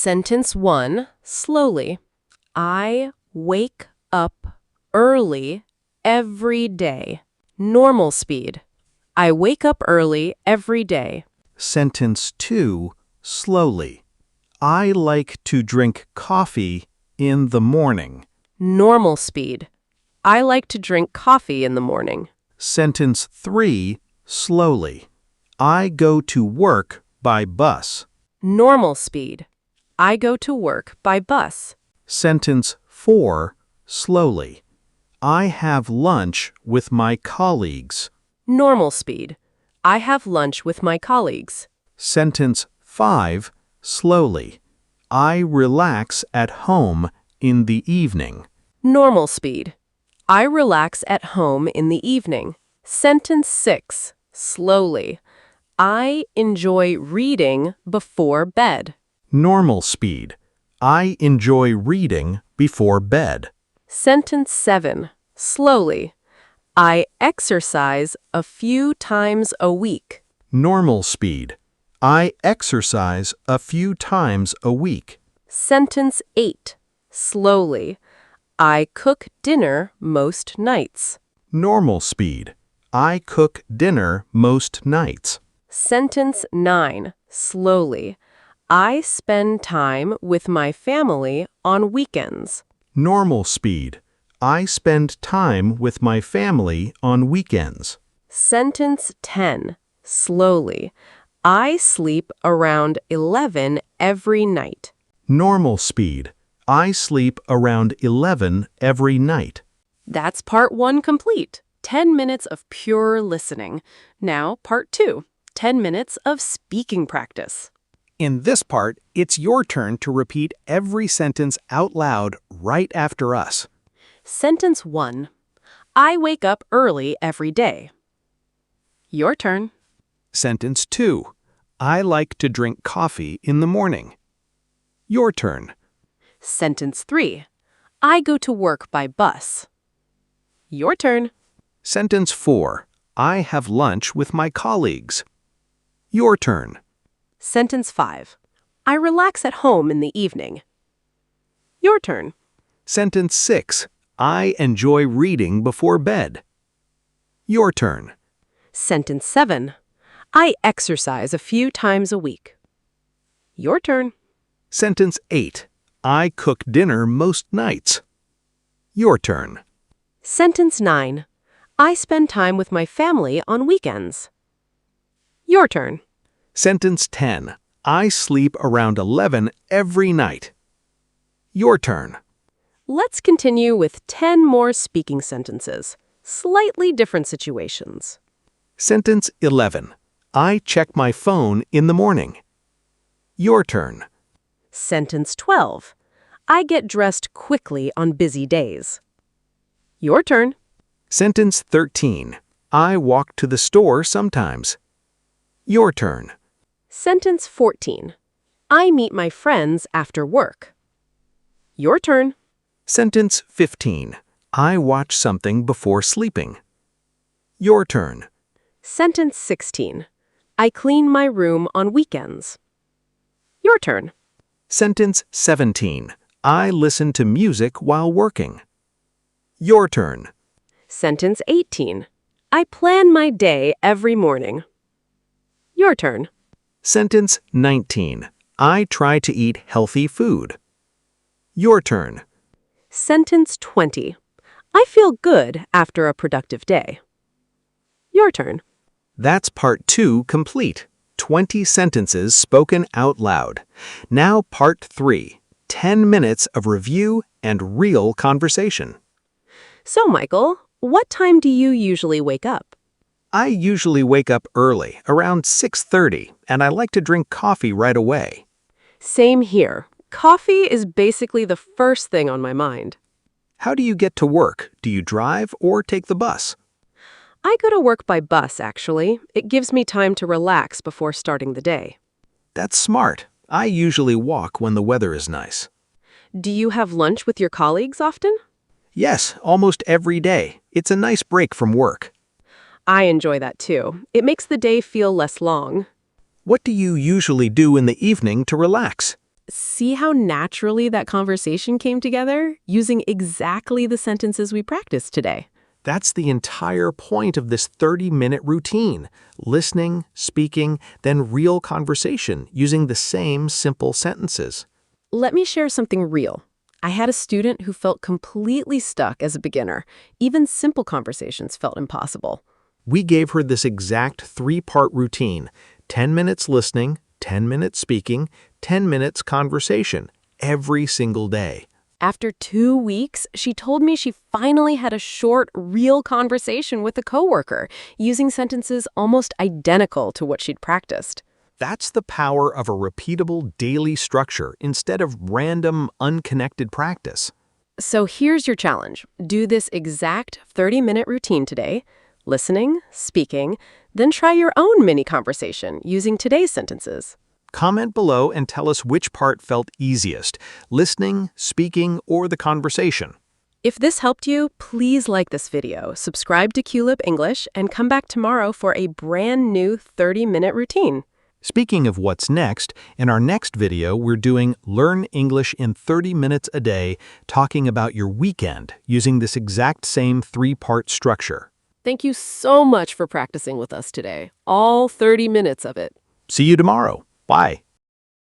Sentence 1, slowly. I wake up early every day. Normal speed. I wake up early every day. Sentence 2, slowly. I like to drink coffee in the morning. Normal speed. I like to drink coffee in the morning. Sentence 3, slowly. I go to work by bus. Normal speed. I go to work by bus. Sentence 4, slowly. I have lunch with my colleagues. Normal speed. I have lunch with my colleagues. Sentence 5, slowly. I relax at home in the evening. Normal speed. I relax at home in the evening. Sentence 6, slowly. I enjoy reading before bed. Normal speed. I enjoy reading before bed. Sentence 7, slowly. I exercise a few times a week. Normal speed. I exercise a few times a week. Sentence 8, slowly. I cook dinner most nights. Normal speed. I cook dinner most nights. Sentence 9, slowly. I spend time with my family on weekends. Normal speed. I spend time with my family on weekends. Sentence 10, slowly. I sleep around 11 every night. Normal speed. I sleep around 11 every night. That's part 1 complete. 10 minutes of pure listening. Now part 2, 10 minutes of speaking practice. In this part, it's your turn to repeat every sentence out loud right after us. Sentence 1. I wake up early every day. Your turn. Sentence 2. I like to drink coffee in the morning. Your turn. Sentence 3. I go to work by bus. Your turn. Sentence 4. I have lunch with my colleagues. Your turn. Sentence 5. I relax at home in the evening. Your turn. Sentence 6. I enjoy reading before bed. Your turn. Sentence 7. I exercise a few times a week. Your turn. Sentence 8. I cook dinner most nights. Your turn. Sentence 9. I spend time with my family on weekends. Your turn. Sentence 10. I sleep around 11 every night. Your turn. Let's continue with 10 more speaking sentences. Slightly different situations. Sentence 11. I check my phone in the morning. Your turn. Sentence 12. I get dressed quickly on busy days. Your turn. Sentence 13. I walk to the store sometimes. Your turn. Sentence 14. I meet my friends after work. Your turn. Sentence 15. I watch something before sleeping. Your turn. Sentence 16. I clean my room on weekends. Your turn. Sentence 17. I listen to music while working. Your turn. Sentence 18. I plan my day every morning. Your turn. Sentence 19. I try to eat healthy food. Your turn. Sentence 20. I feel good after a productive day. Your turn. That's part 2 complete. 20 sentences spoken out loud. Now part 3. 10 minutes of review and real conversation. So, Michael, what time do you usually wake up? I usually wake up early, around 6:30, and I like to drink coffee right away. Same here. Coffee is basically the first thing on my mind. How do you get to work? Do you drive or take the bus? I go to work by bus, actually. It gives me time to relax before starting the day. That's smart. I usually walk when the weather is nice. Do you have lunch with your colleagues often? Yes, almost every day. It's a nice break from work. I enjoy that too. It makes the day feel less long. What do you usually do in the evening to relax? See how naturally that conversation came together, using exactly the sentences we practiced today. That's the entire point of this 30-minute routine. Listening, speaking, then real conversation using the same simple sentences. Let me share something real. I had a student who felt completely stuck as a beginner. Even simple conversations felt impossible. We gave her this exact 3-part routine: 10 minutes listening, 10 minutes speaking, 10 minutes conversation, every single day. After 2 weeks, she told me she finally had a short, real conversation with a coworker, using sentences almost identical to what she'd practiced. That's the power of a repeatable daily structure instead of random, unconnected practice. So here's your challenge. Do this exact 30-minute routine today, listening, speaking, then try your own mini conversation using today's sentences. Comment below and tell us which part felt easiest: listening, speaking, or the conversation. If this helped you, please like this video, subscribe to Qlip English, and come back tomorrow for a brand new 30-minute routine. Speaking of what's next, in our next video, we're doing Learn English in 30 minutes a day, talking about your weekend using this exact same 3-part structure. Thank you so much for practicing with us today, all 30 minutes of it. See you tomorrow. Bye.